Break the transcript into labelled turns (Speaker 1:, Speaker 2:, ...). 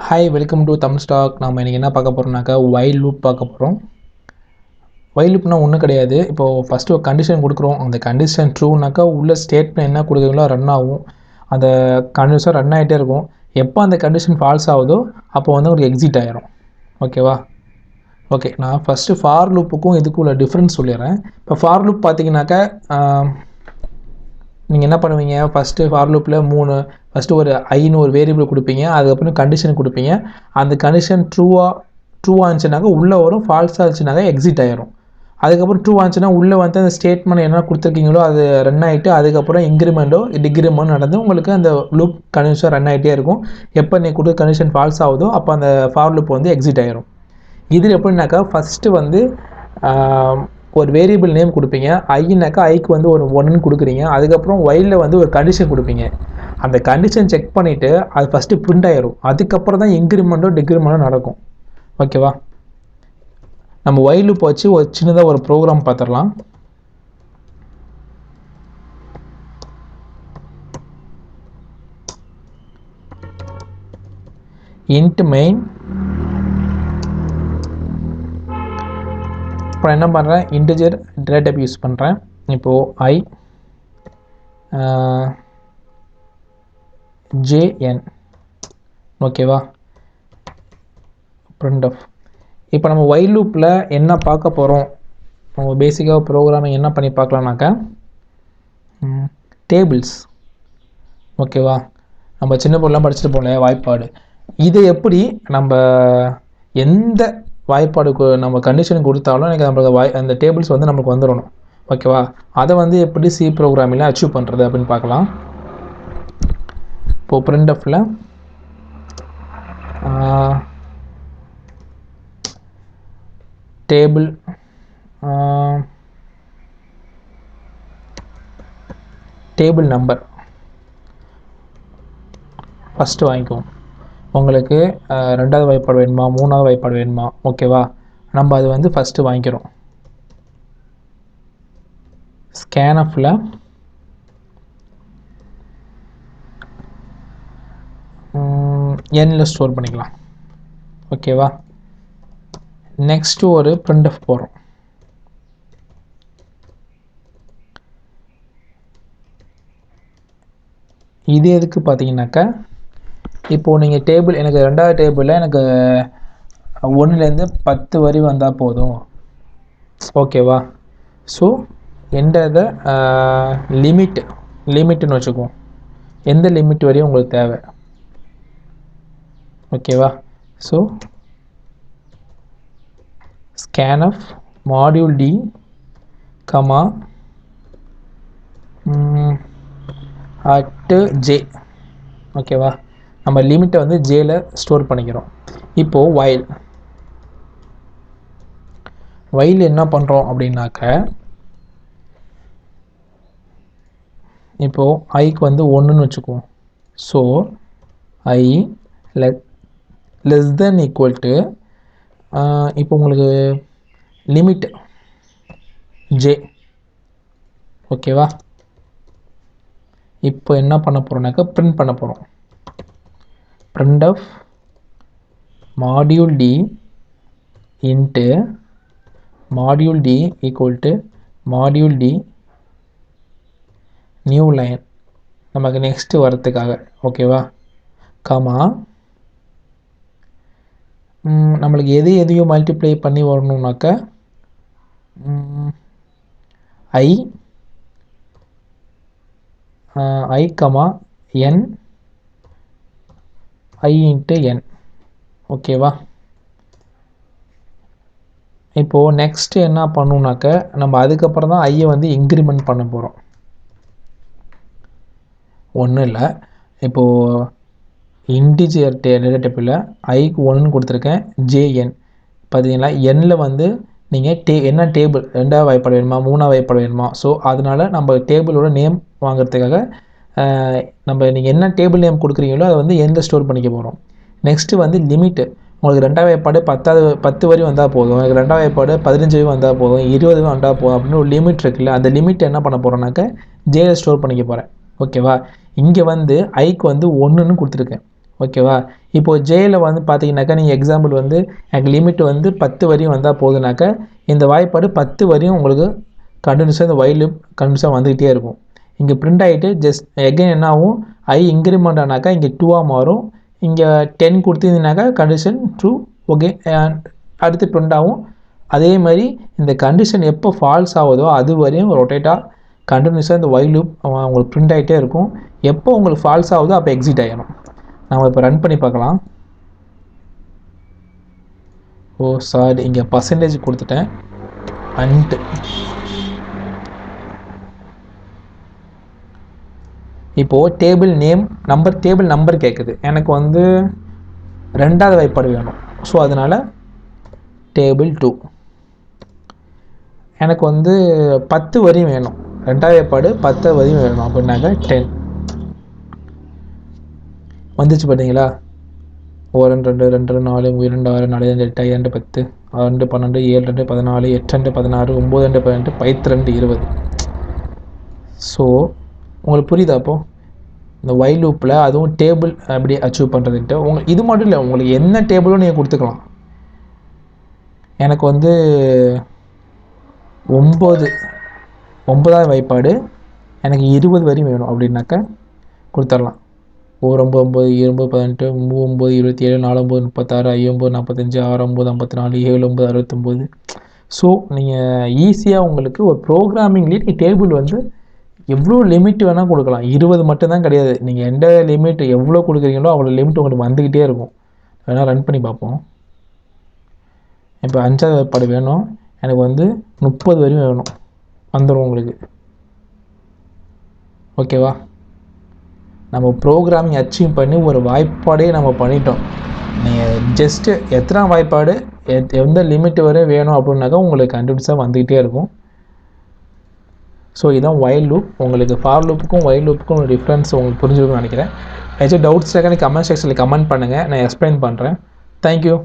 Speaker 1: Hi welcome to Tamilstack. நம்ம இன்றைக்கி என்ன பார்க்க போகிறோம்னாக்கா வைல் லூப் பார்க்க போகிறோம். வைல் லூப்னால் ஒன்றும் கிடையாது. இப்போது ஃபஸ்ட்டு ஒரு கண்டிஷன் கொடுக்குறோம். அந்த கண்டிஷன் ட்ரூனாக்கா உள்ள ஸ்டேட்மெண்ட் என்ன கொடுக்குறீங்களோ ரன் ஆகும். அந்த கண்டிஷன் ரன் ஆகிட்டே இருக்கும். எப்போ அந்த கண்டிஷன் ஃபால்ஸ் ஆகுதோ அப்போ வந்து உங்களுக்கு எக்ஸிட் ஆகிரும். ஓகேவா? ஓகே, நான் ஃபஸ்ட்டு ஃபார் லூப்புக்கும் இதுக்கும் உள்ள டிஃப்ரென்ஸ் சொல்லிடுறேன். இப்போ ஃபார் லூப் பார்த்தீங்கன்னாக்கா நீங்கள் என்ன பண்ணுவீங்க, ஃபஸ்ட்டு ஃபார் லூப்பில் ஃபஸ்ட்டு ஒரு ஐன்னு ஒரு வேரியபிள் கொடுப்பீங்க. அதுக்கப்புறம் கண்டிஷன் கொடுப்பீங்க. அந்த கண்டிஷன் ட்ரூவாக இருந்துச்சுனாக்கா உள்ளே வரும், ஃபால்ஸாக இருந்துச்சுனாக்கா எக்ஸிட் ஆகிரும். அதுக்கப்புறம் ட்ரூ ஆச்சுன்னா உள்ளே வந்து அந்த ஸ்டேட்மெண்ட் என்ன கொடுத்துருக்கீங்களோ அது ரன் ஆகிட்டு அதுக்கப்புறம் இன்க்ரிமெண்ட்டோ டிக்ரிமெண்ட்டோ நடந்து உங்களுக்கு அந்த லூப் கண்டிஷன் ரன் ஆகிட்டே இருக்கும். எப்போ நீங்கள் கொடுத்த கண்டிஷன் ஃபால்ஸ் ஆகுதோ அப்போ அந்த ஃபார் லூப் வந்து எக்ஸிட் ஆகிரும். இதில் எப்படின்னாக்கா ஃபஸ்ட்டு வந்து ஒரு வேரியபிள் நேம் கொடுப்பீங்க. ஐனாக்கா ஐக்கு வந்து ஒரு 1ன்னு கொடுக்குறீங்க. அதுக்கப்புறம் வைலில் வந்து ஒரு கண்டிஷன் கொடுப்பீங்க. அந்த கண்டிஷன் செக் பண்ணிவிட்டு அது ஃபஸ்ட்டு பிரிண்ட் ஆகிரும். அதுக்கப்புறம் தான் இன்க்ரிமெண்ட்டோ டிக்ரிமெண்ட்டோ நடக்கும். ஓகேவா? நம்ம வைல் லூப் வச்சு ஒரு சின்னதாக ஒரு ப்ரோக்ராம் பார்த்துடலாம். இன்ட் மெயின், இப்போ என்ன பண்ணுறேன், இன்டிஜர் டேட்டா டைப் யூஸ் பண்ணுறேன். இப்போது jn. ஓகேவா? printf. இப்போ நம்ம வைல் லூப்பில் என்ன பார்க்க போகிறோம், நம்ம பேசிக்காக ப்ரோக்ராமிங் என்ன பண்ணி பார்க்கலாம்னாக்கா டேபிள்ஸ். ஓகேவா? நம்ம சின்ன பொருள்லாம் படிச்சுட்டு போகல வாய்ப்பாடு. இதை எப்படி நம்ம எந்த வாய்ப்பாடுக்கு நம்ம கண்டிஷன் கொடுத்தாலும் எனக்கு நம்மளுக்கு அந்த டேபிள்ஸ் வந்து நமக்கு வந்துடணும். ஓகேவா? அதை வந்து எப்படி சி ப்ரோக்ராமிங்கில் அச்சீவ் பண்ணுறது அப்படின்னு பார்க்கலாம். இப்போது printfல டேபிள் நம்பர் ஃபஸ்ட்டு வாங்கிக்குவோம். உங்களுக்கு ரெண்டாவது வாய்ப்பாடு வேணுமா, மூணாவது வாய்ப்பாடு வேணுமா? ஓகேவா? நம்ம அது வந்து ஃபஸ்ட்டு வாங்கிக்கிறோம். ஸ்கேனஃபில் எண்ணில் ஸ்டோர் பண்ணிக்கலாம். ஓகேவா? நெக்ஸ்ட்டு ஒரு printf போகிறோம். இது எதுக்கு பார்த்தீங்கன்னாக்கா, இப்போது நீங்கள் டேபிள் எனக்கு ரெண்டாவது டேபிளில் எனக்கு 1லேருந்து 10 வரி வந்தால் போதும். ஓகேவா? ஸோ என்டர் த லிமிட்டுன்னு வச்சுக்குவோம். எந்த லிமிட் வரையும் உங்களுக்கு தேவை. ஓகேவா? So scanf module d comma @j. ஓகேவா? நம்ம லிமிட்டை வந்து ஜேல ஸ்டோர் பண்ணிக்கிறோம். இப்போது வைல் என்ன பண்ணுறோம் அப்படின்னாக்க, இப்போது ஐக்கு வந்து 1ன்னு வச்சுக்குவோம். So I less then equal to இப்போ உங்களுக்கு லிமிட் ஜே. ஓகேவா? இப்போ என்ன பண்ண போகிறோம்னாக்கா பிரிண்ட் பண்ண போகிறோம். printf module d into module d equal to module d new line நமக்கு நெக்ஸ்ட்டு வரத்துக்காக. ஓகேவா? கமா நம்மளுக்கு எதையும் மல்டிப்ளை பண்ணி வரணுன்னாக்கா i comma N I into n. ஓகேவா? இப்போது நெக்ஸ்ட்டு என்ன பண்ணணுன்னாக்க, நம்ம அதுக்கப்புறம் தான் ஐயை வந்து இன்க்ரிமெண்ட் பண்ண போகிறோம். ஒன்றும் இல்லை, இப்போது இன்டிஜர் டேட்டா டைப்பில் ஐக்கு 1ன்னு கொடுத்துருக்கேன். ஜேஎன் பார்த்தீங்களா? எண்ணில் வந்து நீங்கள் என்ன டேபிள், ரெண்டாவது வாய்ப்பாடு வேணுமா, மூணாவது வாய்ப்பாடு வேணுமா? ஸோ அதனால் நம்ம டேபிளோட நேம் வாங்குறதுக்காக நீங்கள் என்ன டேபிள் நேம் கொடுக்குறீங்களோ அதை வந்து எண்ணில் ஸ்டோர் பண்ணிக்க போகிறோம். நெக்ஸ்ட்டு வந்து லிமிட்டு. உங்களுக்கு ரெண்டாவது வாய்ப்பாடு 10 வரி வந்தால் போதும், எனக்கு ரெண்டாவது வாய்ப்பாடு 15 வரி வந்தால் போதும், 20 வந்தால் போதும் அப்படின்னு ஒரு லிமிட் இருக்குல்ல, அந்த லிமிட் என்ன பண்ண போகிறோம்னாக்க ஜேல ஸ்டோர் பண்ணிக்க போகிறேன். ஓகேவா? இங்கே வந்து ஐக்கு வந்து 1ன்னு கொடுத்துருக்கேன். ஓகேவா? இப்போது ஜேயில் வந்து பார்த்தீங்கன்னாக்கா நீங்கள் எக்ஸாம்பிள் வந்து எனக்கு லிமிட் வந்து 10 வரையும் வந்தால் போதுனாக்கா இந்த வாய்ப்பாடு 10 வரையும் உங்களுக்கு கண்டினியூஸாக இந்த வைல் லூப் கண்டினியூஸாக வந்துக்கிட்டே இருக்கும். இங்கே பிரிண்ட் ஆகிட்டு ஜஸ்ட் எகைன் என்ன ஆகும், ஐ இன்க்ரிமெண்ட் ஆனாக்கா இங்கே 2ஆக மாறும். இங்கே 10 கொடுத்தீங்கன்னாக்கா கண்டிஷன் ட்ரூ. ஓகே, அடுத்து பிரிண்ட் ஆகும். அதே மாதிரி இந்த கண்டிஷன் எப்போ ஃபால்ஸ் ஆகுதோ அது வரையும் ரொட்டேட்டாக கண்டினியூஸாக இந்த வைல் லூப் உங்களுக்கு பிரிண்ட் ஆகிட்டே இருக்கும். எப்போ உங்களுக்கு ஃபால்ஸ் ஆகுதோ அப்போ எக்ஸிட் ஆகிடும். நம்ம இப்போ ரன் பண்ணி பார்க்கலாம். ஓ சாரி, இங்கே பர்சன்டேஜ் கொடுத்துட்டேன். அண்ட் இப்போது டேபிள் நேம் டேபிள் நம்பர் கேட்குது. எனக்கு வந்து 2வது வாய்ப்பாடு வேணும். ஸோ அதனால் டேபிள் 2. எனக்கு வந்து 10 வரையும் வேணும். 2வது வாய்ப்பாடு 10 வரையும் வேணும் அப்படின்னாக்கா 10 வந்துச்சு. பார்த்தீங்களா? 1 2 2 4 2 6 4 5 8 5 10 6 12 7 2 14 8 2 16 9 2 18 12 20. ஸோ உங்களுக்கு புரியுதா? அப்போது இந்த வைல் லூப்பில் அதுவும் டேபிள் அப்படி அச்சீவ் பண்ணுறதுக்கிட்ட உங்களுக்கு இது மட்டும் இல்லை, உங்களுக்கு என்ன டேபிளும் நீங்கள் கொடுத்துக்கலாம். எனக்கு வந்து 9வது வாய்ப்பாடு எனக்கு 20 வரையும் வேணும் அப்படின்னாக்கா கொடுத்துடலாம். 1 9 9 18 39 27 49 36 59 45 69 54 79 69. ஸோ நீங்கள் ஈஸியாக உங்களுக்கு ஒரு ப்ரோக்ராமிங்லேயே டேபிள் வந்து எவ்வளோ லிமிட் வேணால் கொடுக்கலாம். 20 மட்டும்தான் கிடையாது, நீங்கள் எந்த லிமிட் எவ்வளோ கொடுக்குறீங்களோ அவ்வளோ லிமிட் உங்களுக்கு வந்துக்கிட்டே இருக்கும். வேணால் ரன் பண்ணி பார்ப்போம். இப்போ 5வது வாய்ப்பாடு வேணும், எனக்கு வந்து 30 வரையும் வேணும், வந்துடும் உங்களுக்கு. ஓகேவா? நம்ம ப்ரோக்ராமிங் அச்சீவ் பண்ணி ஒரு வாய்ப்பாடே நம்ம பண்ணிட்டோம். நீங்கள் ஜஸ்ட்டு எத்தனை வாய்ப்பாடு எந்த லிமிட் வரை வேணும் அப்படின்னாக்கா உங்களுக்கு கண்டினியூஸாக வந்துக்கிட்டே இருக்கும். ஸோ இதுதான் வைல் லூப். உங்களுக்கு ஃபார் லூப்புக்கும் வைல் லூப்புக்கும் ஒரு டிஃப்ரென்ஸ் உங்களுக்கு புரிஞ்சிருக்கும்னு நினைக்கிறேன். ஏதாச்சும் டவுட்ஸ் இருக்கான்னு கமெண்ட் செக்ஷனில் கமெண்ட் பண்ணுங்கள், நான் எக்ஸ்பிளைன் பண்ணுறேன். தேங்க்யூ.